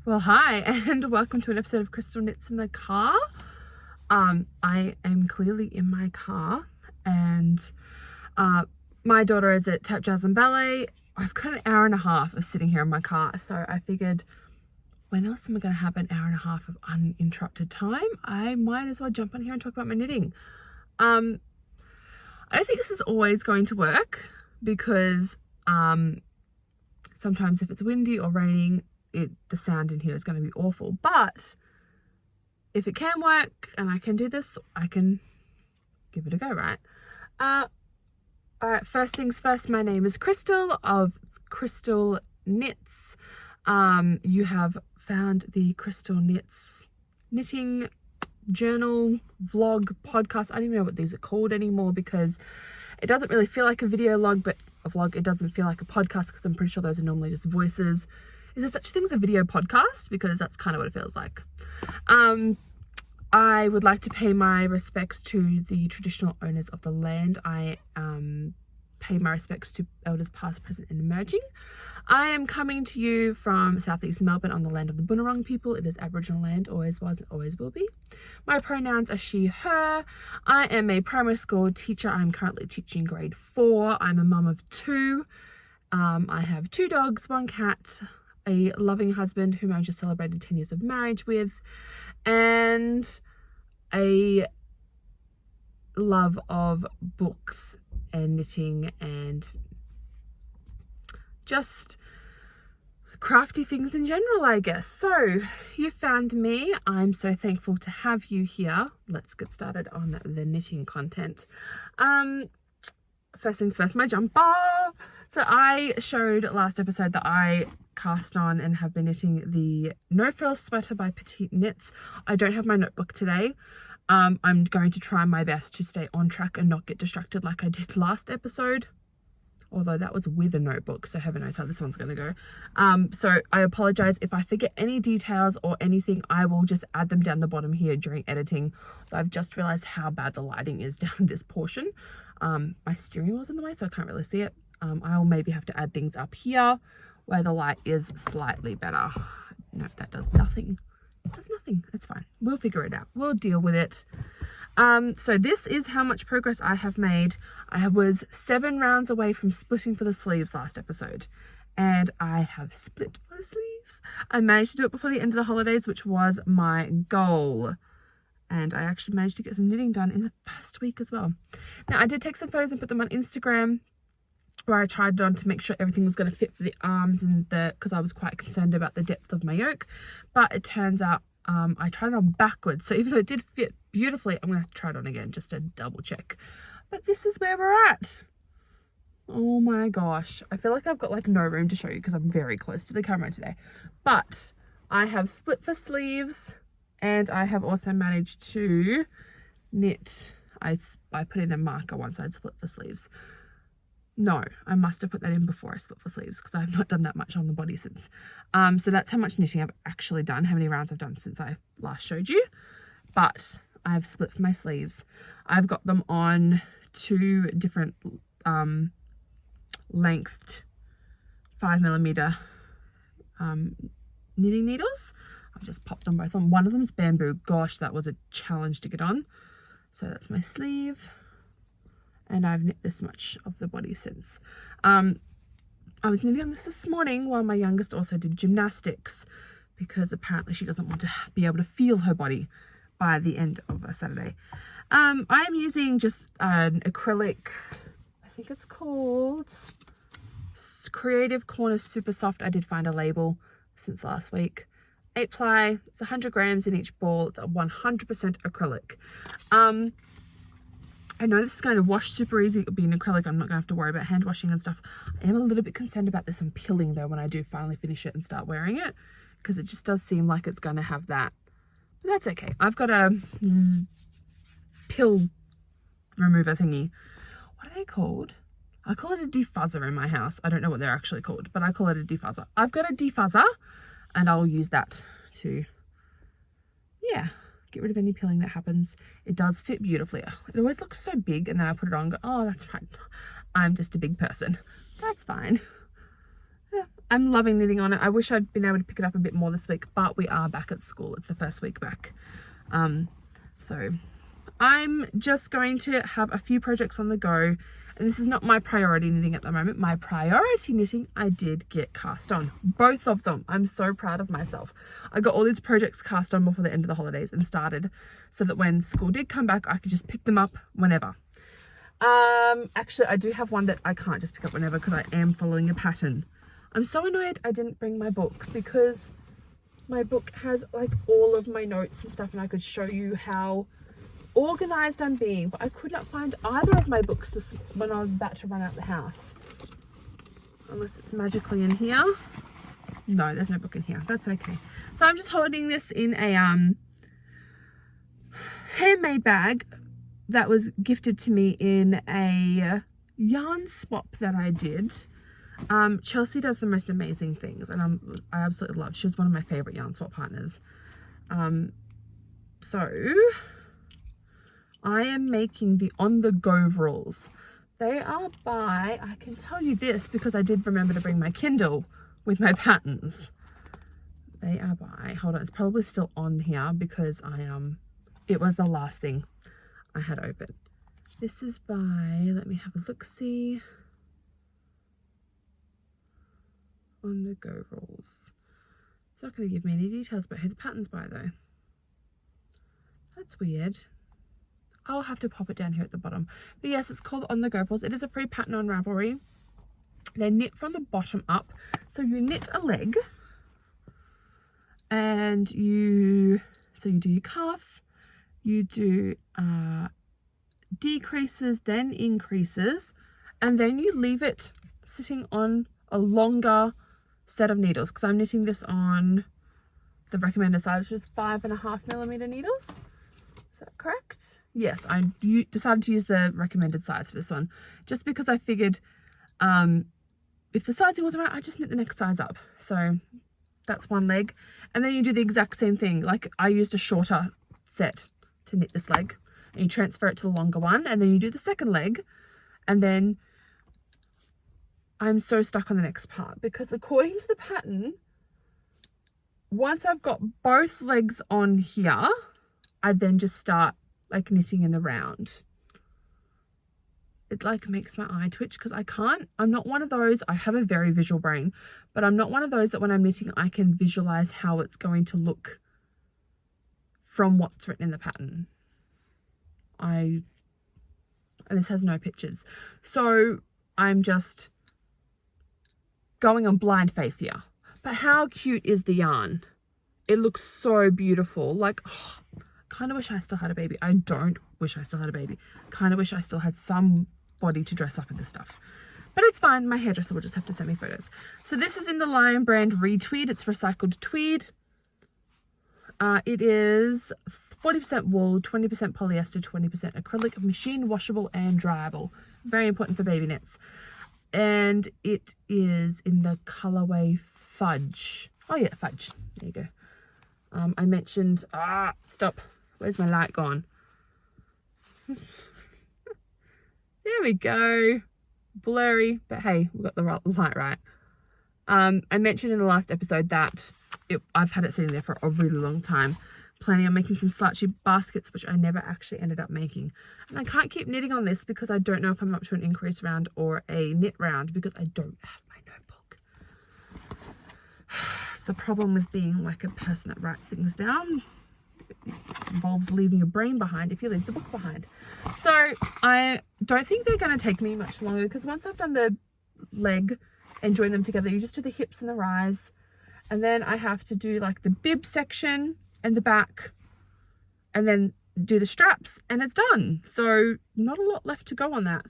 Well, hi, and welcome to an episode of Kristel Knits in the car. I am clearly in my car, and my daughter is at tap, jazz and ballet. I've got an hour and a half of sitting here in my car, so I figured, when else am I going to have an hour and a half of uninterrupted time? I might as well jump on here and talk about my knitting. I don't think this is always going to work because sometimes if it's windy or raining, the sound in here is going to be awful. But if it can work and I can do this, I can give it a go, right? All right, first things first, my name is Kristel of Kristel Knits. You have found the Kristel Knits knitting journal, vlog, podcast. I don't even know what these are called anymore because it doesn't really feel like a video log, but a vlog, it doesn't feel like a podcast because I'm pretty sure those are normally just voices. Is there such a thing as a video podcast? Because that's kind of what it feels like. I would like to pay my respects to the traditional owners of the land. I pay my respects to elders past, present and emerging. I am coming to you from southeast Melbourne on the land of the Bunurong people. It is Aboriginal land, always was and always will be. My pronouns are she, her. I am a primary school teacher. I'm currently teaching grade 4. I'm a mum of 2. I have 2 dogs, 1 cat, a loving husband whom I just celebrated 10 years of marriage with, and a love of books and knitting and just crafty things in general, I guess. So you found me. I'm so thankful to have you here. Let's get started on the knitting content. First things first, my jumper. So I showed last episode that I cast on and have been knitting the No Frills sweater by Petite Knits. I don't have my notebook today. I'm going to try my best to stay on track and not get distracted like I did last episode. Although that was with a notebook, so heaven knows how this one's going to go. So I apologize if I forget any details or anything. I will just add them down the bottom here during editing. I've just realized how bad the lighting is down this portion. My steering wheel's in the way, so I can't really see it. I'll maybe have to add things up here where the light is slightly better. No, that does nothing. It does nothing. It's fine. We'll figure it out. We'll deal with it. So this is how much progress I have made. I was 7 rounds away from splitting for the sleeves last episode, and I have split for the sleeves. I managed to do it before the end of the holidays, which was my goal. And I actually managed to get some knitting done in the first week as well. Now, I did take some photos and put them on Instagram, where I tried it on to make sure everything was going to fit for the arms and because I was quite concerned about the depth of my yoke. But it turns out I tried it on backwards. So even though it did fit beautifully, I'm going to have to try it on again just to double check. But this is where we're at. Oh my gosh. I feel like I've got like no room to show you because I'm very close to the camera today. But I have split for sleeves, and I have also managed to knit. I put in a marker once I'd split for sleeves. No, I must have put that in before I split for sleeves because I've not done that much on the body since. So that's how much knitting I've actually done, how many rounds I've done since I last showed you. But I've split for my sleeves. I've got them on 2 different lengthed 5mm knitting needles. I've just popped them both on. One of them's bamboo. Gosh, that was a challenge to get on. So that's my sleeve. And I've knit this much of the body since. I was knitting on this morning while my youngest also did gymnastics, because apparently she doesn't want to be able to feel her body by the end of a Saturday. I am using just an acrylic, I think it's called Creative Corner Super Soft. I did find a label since last week. 8 ply, it's 100 grams in each ball. It's a 100% acrylic. I know this is going to wash super easy being acrylic. I'm not going to have to worry about hand washing and stuff. I am a little bit concerned about this and peeling though when I do finally finish it and start wearing it, because it just does seem like it's going to have that. But that's okay. I've got a pill remover thingy. What are they called? I call it a defuzzer in my house. I don't know what they're actually called, but I call it a defuzzer. I've got a defuzzer and I'll use that to, yeah, get rid of any peeling that happens. It does fit beautifully. It always looks so big, and then I put it on and go, oh, that's right. I'm just a big person. That's fine. Yeah, I'm loving knitting on it. I wish I'd been able to pick it up a bit more this week, but we are back at school. It's the first week back. So I'm just going to have a few projects on the go. And this is not my priority knitting at the moment. My priority knitting, I did get cast on. Both of them. I'm so proud of myself. I got all these projects cast on before the end of the holidays and started so that when school did come back, I could just pick them up whenever. Actually, I do have one that I can't just pick up whenever because I am following a pattern. I'm so annoyed I didn't bring my book because my book has like all of my notes and stuff and I could show you how organized I'm being, but I could not find either of my books when I was about to run out the house. Unless it's magically in here. No, there's no book in here. That's okay. So I'm just holding this in a handmade bag that was gifted to me in a yarn swap that I did. Chelsea does the most amazing things and I absolutely love. She was one of my favorite yarn swap partners. So I am making the On The Go rules. They are by, I can tell you this because I did remember to bring my Kindle with my patterns. They are by, hold on, it's probably still on here because it was the last thing I had open. This is by, let me have a look-see. On The Go rules. It's not going to give me any details about who the pattern's by though. That's weird. I'll have to pop it down here at the bottom. But yes, it's called On The Go rules. It is a free pattern on Ravelry. They're knit from the bottom up. So you knit a leg and you do your cuff, you do decreases, then increases, and then you leave it sitting on a longer set of needles because I'm knitting this on the recommended size, which is 5.5mm needles. Is that correct? Yes, I decided to use the recommended size for this one just because I figured if the sizing wasn't right, I just knit the next size up. So that's one leg. And then you do the exact same thing. Like I used a shorter set to knit this leg and you transfer it to the longer one and then you do the second leg. And then I'm so stuck on the next part because according to the pattern, once I've got both legs on here, I then just start like knitting in the round. It like makes my eye twitch because I'm not one of those, I have a very visual brain, but I'm not one of those that when I'm knitting, I can visualize how it's going to look from what's written in the pattern. And this has no pictures. So I'm just going on blind faith here. But how cute is the yarn? It looks so beautiful. Like, oh, kind of wish I still had a baby. I don't wish I still had a baby. Kind of wish I still had somebody to dress up in this stuff. But it's fine. My hairdresser will just have to send me photos. So this is in the Lion brand Retweed. It's recycled tweed. It is 40% wool, 20% polyester, 20% acrylic, machine washable and dryable. Very important for baby knits. And it is in the colorway Fudge. Oh yeah, Fudge. There you go. I mentioned, stop. Where's my light gone? There we go. Blurry, but hey, we got the light right. I mentioned in the last episode that I've had it sitting there for a really long time, planning on making some slouchy baskets, which I never actually ended up making. And I can't keep knitting on this because I don't know if I'm up to an increase round or a knit round because I don't have my notebook. It's the problem with being like a person that writes things down. It involves leaving your brain behind if you leave the book behind. So I don't think they're going to take me much longer because once I've done the leg and join them together, you just do the hips and the rise. And then I have to do like the bib section and the back and then do the straps and it's done. So not a lot left to go on that.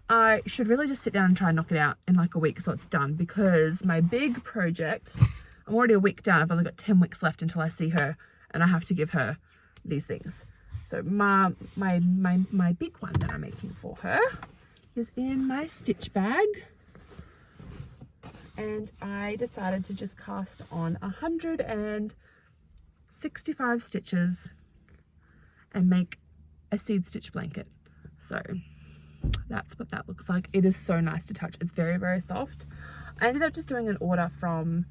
I should really just sit down and try and knock it out in like a week so it's done because my big project, I'm already a week down. I've only got 10 weeks left until I see her and I have to give her these things. So my big one that I'm making for her is in my stitch bag. And I decided to just cast on 165 stitches and make a seed stitch blanket. So that's what that looks like. It is so nice to touch. It's very, very soft. I ended up just doing an order from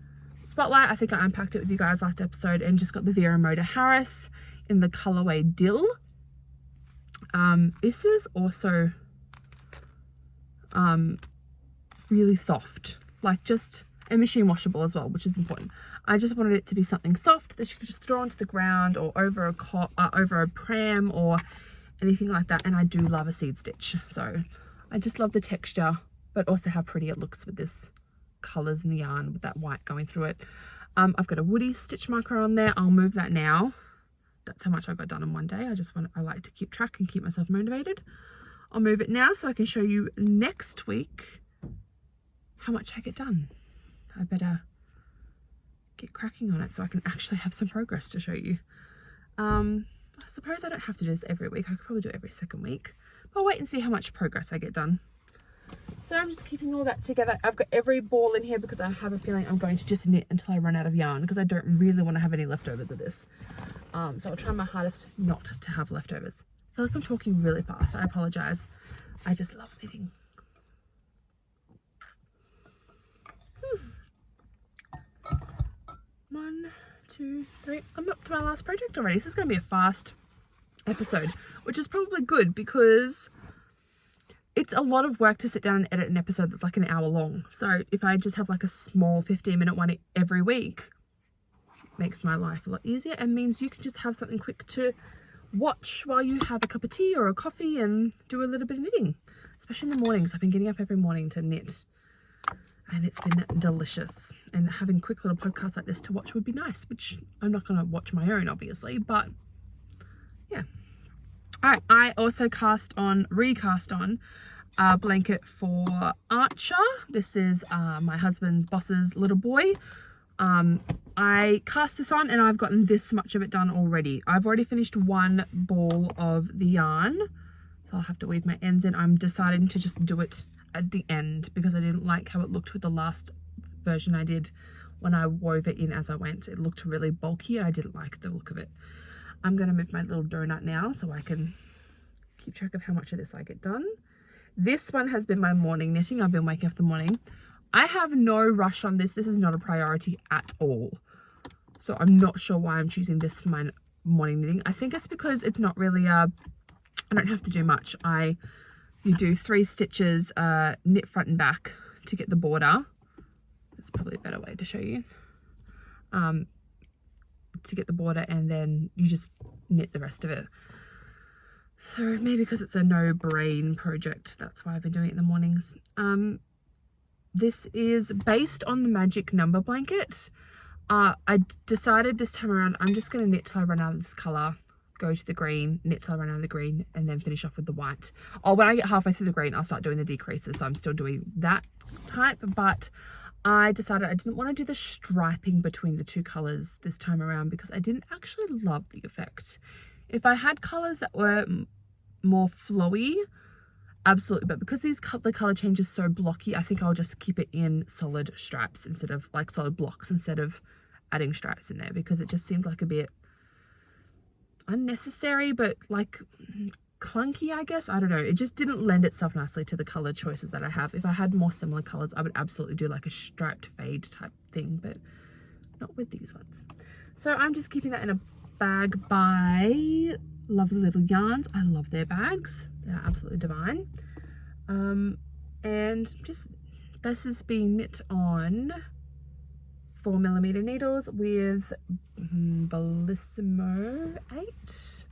Spotlight. I think I unpacked it with you guys last episode, and just got the Vera Moda Harris in the colorway Dill. This is also really soft, like just, and machine washable as well, which is important. I just wanted it to be something soft that you could just throw onto the ground or over a pram or anything like that. And I do love a seed stitch, so I just love the texture, but also how pretty it looks with this colors in the yarn with that white going through it. I've got a woody stitch marker on there. I'll move that now. That's how much I got done in one day. I like to keep track and keep myself motivated. I'll move it now so I can show you next week how much I get done. I better get cracking on it so I can actually have some progress to show you. I suppose I don't have to do this every week. I could probably do it every second week. But I'll wait and see how much progress I get done. So I'm just keeping all that together. I've got every ball in here because I have a feeling I'm going to just knit until I run out of yarn, because I don't really want to have any leftovers of this. So I'll try my hardest not to have leftovers. I feel like I'm talking really fast. I apologize. I just love knitting. 1, 2, 3. I'm up to my last project already. This is going to be a fast episode, which is probably good because it's a lot of work to sit down and edit an episode that's like an hour long. So if I just have like a small 15-minute one every week, it makes my life a lot easier and means you can just have something quick to watch while you have a cup of tea or a coffee and do a little bit of knitting, especially in the mornings. I've been getting up every morning to knit and it's been delicious, and having quick little podcasts like this to watch would be nice, which I'm not going to watch my own obviously, but yeah. Alright, I also recast on a blanket for Archer. This is my husband's boss's little boy. I cast this on and I've gotten this much of it done already. I've already finished one ball of the yarn, so I'll have to weave my ends in. I'm deciding to just do it at the end because I didn't like how it looked with the last version I did when I wove it in as I went. It looked really bulky and I didn't like the look of it. I'm going to move my little donut now so I can keep track of how much of this I get done. This one has been my morning knitting. I've been waking up in the morning. I have no rush on this. This is not a priority at all. So I'm not sure why I'm choosing this for my morning knitting. I think it's because it's not really I don't have to do much. You do 3 stitches, knit front and back to get the border. That's probably a better way to show you. To get the border, and then you just knit the rest of it. So maybe because it's a no brain project, that's why I've been doing it in the mornings. This is based on the magic number blanket. I decided this time around I'm just going to knit till I run out of this color, go to the green, knit till I run out of the green, and then finish off with the white. Oh, when I get halfway through the green I'll start doing the decreases, so I'm still doing that type, but I decided I didn't want to do the striping between the two colors this time around because I didn't actually love the effect. If I had colors that were more flowy, absolutely, but because the color change is so blocky, I think I'll just keep it in solid stripes instead of like solid blocks instead of adding stripes in there, because it just seemed like a bit unnecessary, but like clunky, I guess. I don't know, it just didn't lend itself nicely to the color choices that I have. If I had more similar colors I would absolutely do like a striped fade type thing, but not with these ones. So I'm just keeping that in a bag by Lovely Little Yarns. I love their bags, they're absolutely divine. And just this is being knit on 4mm needles with Bellissimo 8.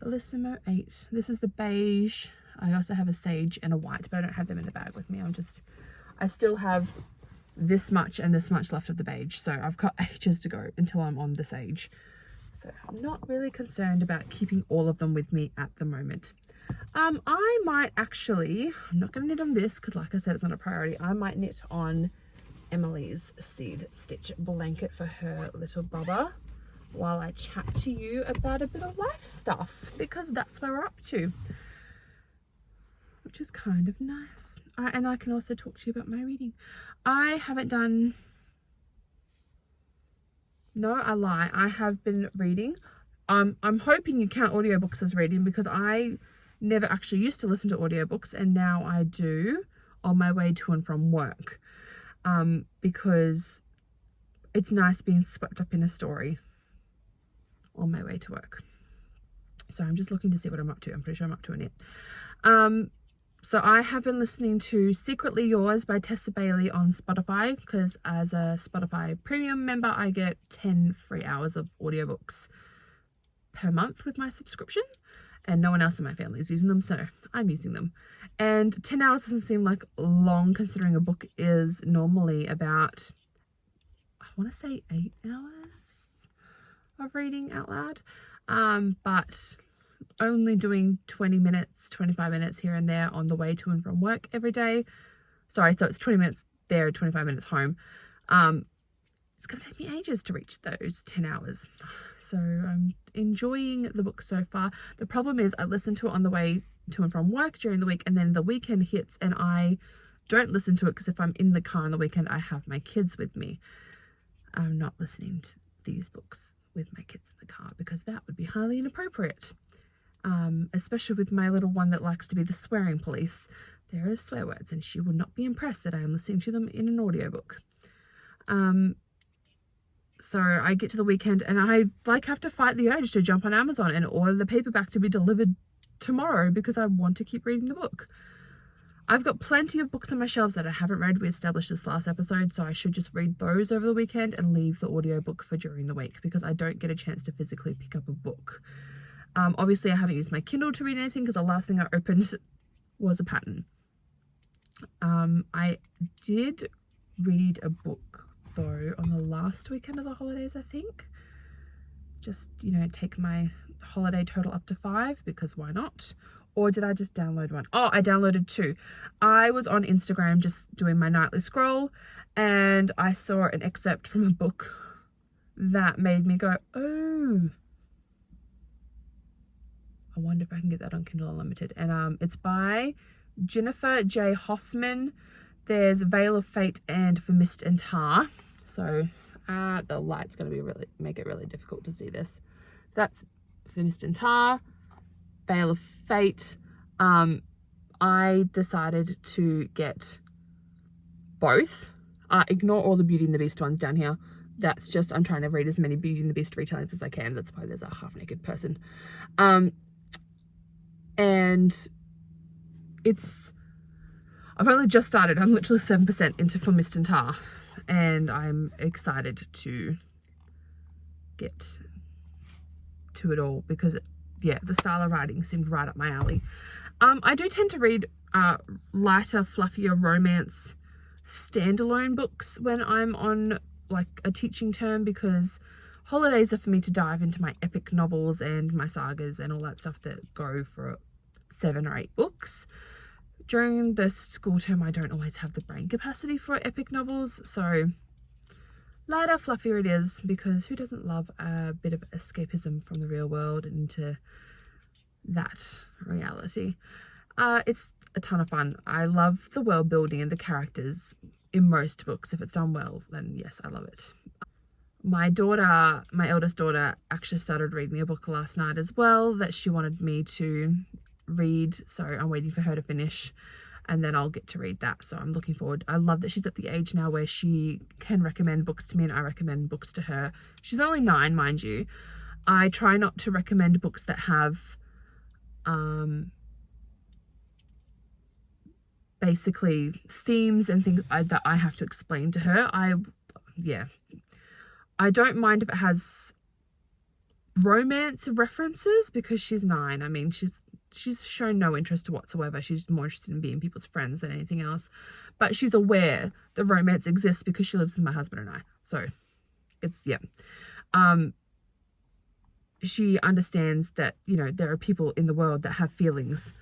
Bellissimo 8. This is the beige. I also have a sage and a white, but I don't have them in the bag with me. I still have this much and this much left of the beige, so I've got ages to go until I'm on the sage. So I'm not really concerned about keeping all of them with me at the moment. I might actually, I'm not going to knit on this because like I said, it's not a priority. I might knit on Emily's seed stitch blanket for her little bubba while I chat to you about a bit of life stuff, because that's where we're up to, which is kind of nice. And I can also talk to you about my reading. I haven't done, no, I lie, I have been reading. I'm hoping you count audiobooks as reading, because I never actually used to listen to audiobooks and now I do. on my way to and from work, because it's nice being swept up in a story on my way to work. So I'm just looking to see what I'm up to. I'm pretty sure I'm up to it. So I have been listening to Secretly Yours by Tessa Bailey on Spotify, because as a Spotify premium member, I get 10 free hours of audiobooks per month with my subscription, and no one else in my family is using them, so I'm using them. And 10 hours doesn't seem like long, considering a book is normally about, I want to say 8 hours of reading out loud, but only doing 20 minutes, 25 minutes here and there on the way to and from work every day. Sorry, so it's 20 minutes there, 25 minutes home. It's going to take me ages to reach those 10 hours. So I'm enjoying the book so far. The problem is I listen to it on the way to and from work during the week, and then the weekend hits and I don't listen to it, because if I'm in the car on the weekend, I have my kids with me. I'm not listening to these books with my kids in the car, because that would be highly inappropriate. Especially with my little one that likes to be the swearing police. There are swear words, and she would not be impressed that I am listening to them in an audiobook. So I get to the weekend and I have to fight the urge to jump on Amazon and order the paperback to be delivered tomorrow, because I want to keep reading the book. I've got plenty of books on my shelves that I haven't read. We established this last episode, so I should just read those over the weekend and leave the audiobook for during the week, because I don't get a chance to physically pick up a book. Obviously, I haven't used my Kindle to read anything, because the last thing I opened was a pattern. I did read a book, though, on the last weekend of the holidays, I think. Just, take my holiday total up to 5, because why not? Or did I just download one? Oh, I downloaded 2. I was on Instagram just doing my nightly scroll, and I saw an excerpt from a book that made me go, oh, I wonder if I can get that on Kindle Unlimited. And it's by Jennifer J. Hoffman. There's Veil of Fate and For Mist and Tar. So the light's going to make it really difficult to see this. That's For Mist and Tar, Veil of Fate. I decided to get both. Ignore all the Beauty and the Beast ones down here. That's just, I'm trying to read as many Beauty and the Beast retellings as I can. That's why there's a half-naked person. And I've only just started. I'm literally 7% into For Mist and Tar, and I'm excited to get to it all, because the style of writing seemed right up my alley. I do tend to read lighter, fluffier romance standalone books when I'm on a teaching term, because holidays are for me to dive into my epic novels and my sagas and all that stuff that go for 7 or 8 books. During the school term, I don't always have the brain capacity for epic novels, so lighter, fluffier it is, because who doesn't love a bit of escapism from the real world into that reality? It's a ton of fun. I love the world building and the characters in most books. If it's done well, then yes, I love it. My eldest daughter, actually started reading a book last night as well that she wanted me to read, so I'm waiting for her to finish, and then I'll get to read that. So I'm looking forward. I love that she's at the age now where she can recommend books to me and I recommend books to her. She's only 9, mind you. I try not to recommend books that have basically themes and things that I have to explain to her. I don't mind if it has romance references, because she's 9. I mean, she's shown no interest whatsoever. She's more interested in being people's friends than anything else. But she's aware that romance exists because she lives with my husband and I. So it's, she understands that, there are people in the world that have feelings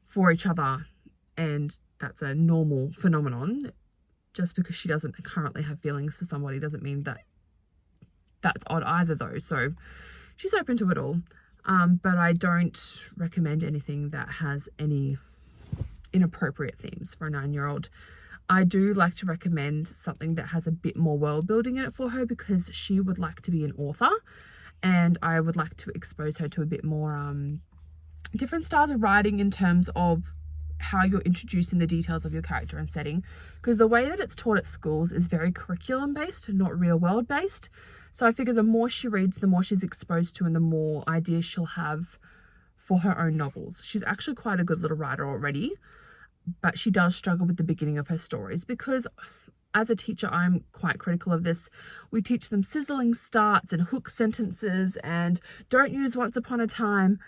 for each other, and that's a normal phenomenon. Just because she doesn't currently have feelings for somebody doesn't mean that that's odd either, though. So she's open to it all. But I don't recommend anything that has any inappropriate themes for a 9-year-old. I do like to recommend something that has a bit more world building in it for her, because she would like to be an author, and I would like to expose her to a bit more different styles of writing in terms of how you're introducing the details of your character and setting, because the way that it's taught at schools is very curriculum based, not real world based. So I figure the more she reads, the more she's exposed to and the more ideas she'll have for her own novels. She's actually quite a good little writer already, but she does struggle with the beginning of her stories because as a teacher, I'm quite critical of this. We teach them sizzling starts and hook sentences and don't use once upon a time.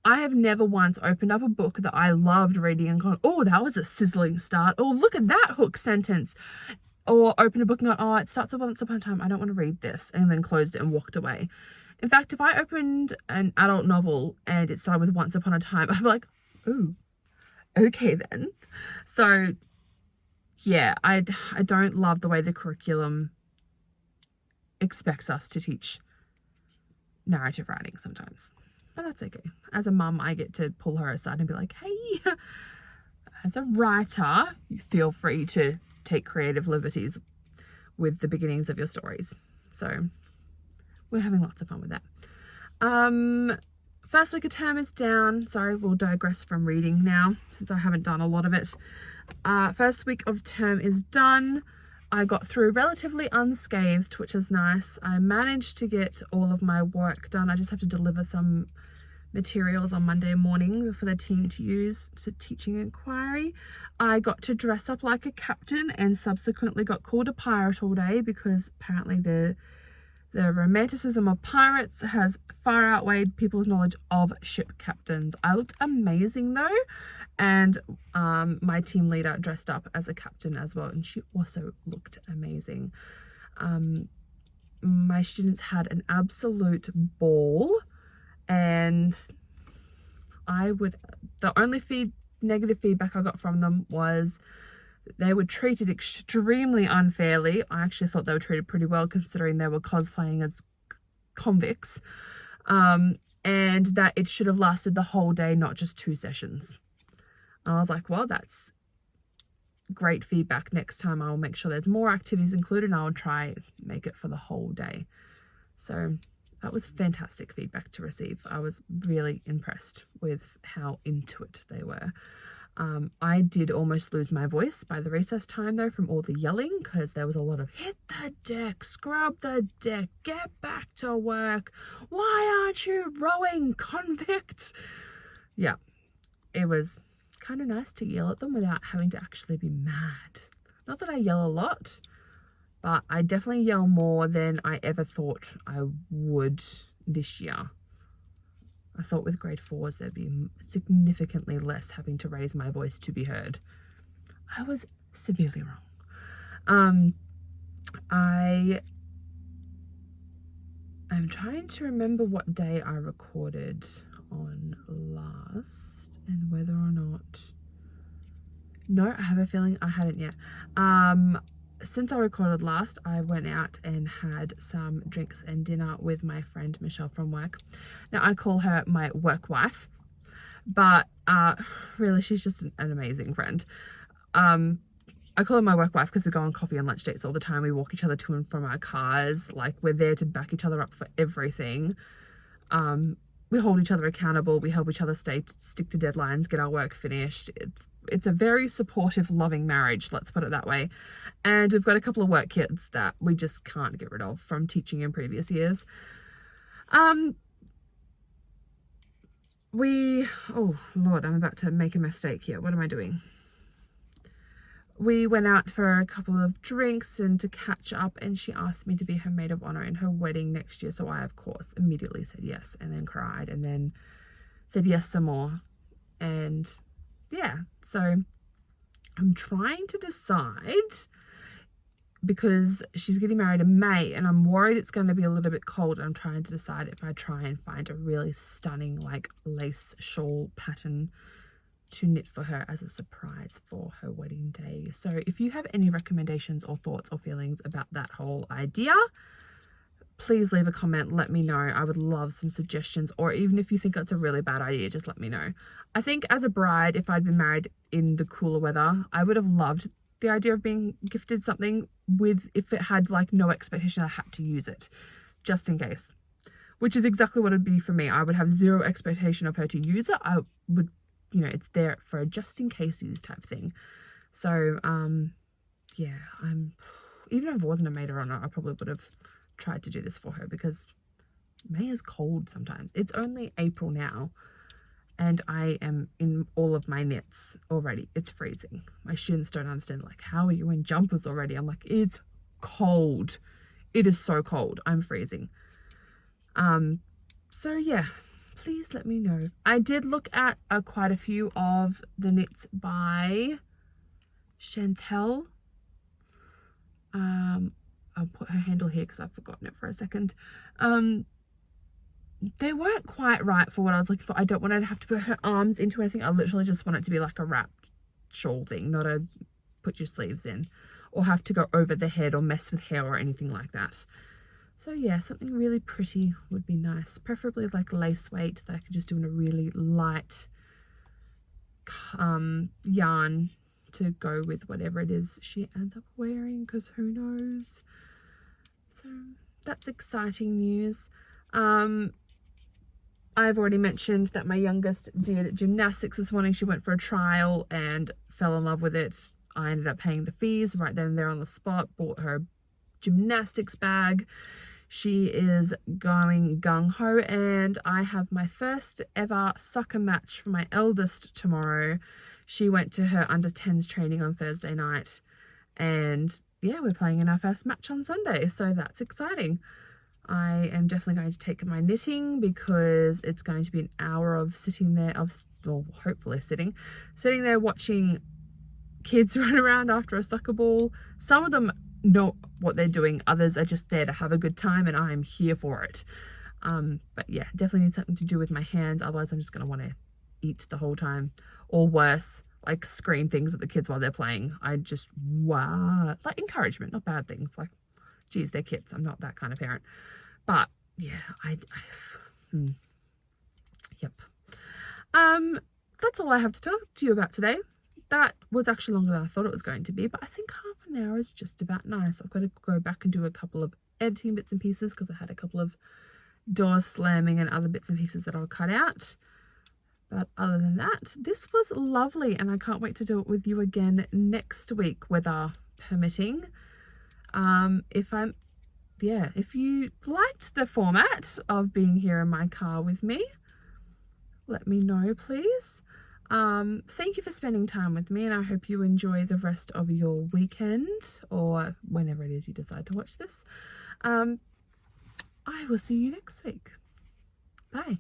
I have never once opened up a book that I loved reading and gone, oh, that was a sizzling start. Oh, look at that hook sentence. Or open a book and gone, oh, it starts with once upon a time. I don't want to read this. And then closed it and walked away. In fact, if I opened an adult novel and it started with once upon a time, I'd be like, ooh, okay then. So yeah, I don't love the way the curriculum expects us to teach narrative writing sometimes. But that's okay. As a mum, I get to pull her aside and be like, hey, as a writer, you feel free to take creative liberties with the beginnings of your stories. So we're having lots of fun with that. First week of term is down. Sorry, we'll digress from reading now since I haven't done a lot of it. First week of term is done. I got through relatively unscathed, which is nice. I managed to get all of my work done. I just have to deliver some materials on Monday morning for the team to use for teaching inquiry. I got to dress up like a captain and subsequently got called a pirate all day because apparently the romanticism of pirates has far outweighed people's knowledge of ship captains. I looked amazing though, and my team leader dressed up as a captain as well, and she also looked amazing. My students had an absolute ball, and the only negative feedback I got from them was they were treated extremely unfairly. I actually thought they were treated pretty well considering they were cosplaying as convicts, and that it should have lasted the whole day, not just 2 sessions. And I was like, well, that's great feedback. Next time I'll make sure there's more activities included and I'll try make it for the whole day. So that was fantastic feedback to receive. I was really impressed with how into it they were. I did almost lose my voice by the recess time though from all the yelling, because there was a lot of hit the deck, scrub the deck, get back to work, why aren't you rowing, convict? Yeah, it was kind of nice to yell at them without having to actually be mad. Not that I yell a lot, but I definitely yell more than I ever thought I would this year. I thought with grade 4s there'd be significantly less having to raise my voice to be heard. I was severely wrong. I am trying to remember what day I recorded on last and whether or not... No, I have a feeling I hadn't yet. Since I recorded last, I went out and had some drinks and dinner with my friend Michelle from work. Now, I call her my work wife, but really, she's just an amazing friend. I call her my work wife because we go on coffee and lunch dates all the time. We walk each other to and from our cars. Like, we're there to back each other up for everything. We hold each other accountable. We help each other stick to deadlines, get our work finished. It's a very supportive, loving marriage, let's put it that way. And we've got a couple of work kids that we just can't get rid of from teaching in previous years. Oh Lord, I'm about to make a mistake here. What am I doing? We went out for a couple of drinks and to catch up, and she asked me to be her maid of honor in her wedding next year. So I, of course, immediately said yes, and then cried, and then said yes some more. And yeah, so I'm trying to decide, because she's getting married in May and I'm worried it's going to be a little bit cold. I'm trying to decide if I try and find a really stunning like lace shawl pattern to knit for her as a surprise for her wedding day. So if you have any recommendations or thoughts or feelings about that whole idea, please leave a comment, let me know. I would love some suggestions, or even if you think it's a really bad idea, just let me know. I think as a bride, if I'd been married in the cooler weather, I would have loved the idea of being gifted something if it had like no expectation I had to use it, just in case. Which is exactly what it'd be for me. I would have zero expectation of her to use it. I would you know, it's there for a just in cases type thing. So, yeah, even if I wasn't a maid or not, I probably would have tried to do this for her, because May is cold sometimes. It's only April now, and I am in all of my knits already. It's freezing. My students don't understand, like, how are you in jumpers already? I'm like, it's cold. It is so cold. I'm freezing. So yeah, please let me know. I did look at quite a few of the knits by Chantel. I'll put her handle here because I've forgotten it for a second. They weren't quite right for what I was looking for. I don't want her to have to put her arms into anything. I literally just want it to be like a wrapped shawl thing, not a put your sleeves in, or have to go over the head or mess with hair or anything like that. So yeah, something really pretty would be nice. Preferably like lace weight that I could just do in a really light yarn to go with whatever it is she ends up wearing, because who knows. So that's exciting news. I've already mentioned that my youngest did gymnastics this morning. She went for a trial and fell in love with it. I ended up paying the fees right then and there on the spot, bought her gymnastics bag. She is going gung-ho, and I have my first ever soccer match for my eldest tomorrow. She went to her under 10s training on Thursday night, and yeah, we're playing in our first match on Sunday, so that's exciting. I am definitely going to take my knitting, because it's going to be an hour of sitting there, well, hopefully sitting there watching kids run around after a soccer ball. Some of them know what they're doing, others are just there to have a good time, and I'm here for it. But yeah, definitely need something to do with my hands, otherwise I'm just going to want to eat the whole time, or worse, like scream things at the kids while they're playing. I just, wow, like encouragement, not bad things, like, geez, they're kids, I'm not that kind of parent. But yeah, yep. That's all I have to talk to you about today. That was actually longer than I thought it was going to be, but I think half an hour is just about nice. I've got to go back and do a couple of editing bits and pieces, because I had a couple of doors slamming and other bits and pieces that I'll cut out. But other than that, this was lovely, and I can't wait to do it with you again next week, weather permitting. If you liked the format of being here in my car with me, let me know, please. Thank you for spending time with me, and I hope you enjoy the rest of your weekend, or whenever it is you decide to watch this. I will see you next week. Bye.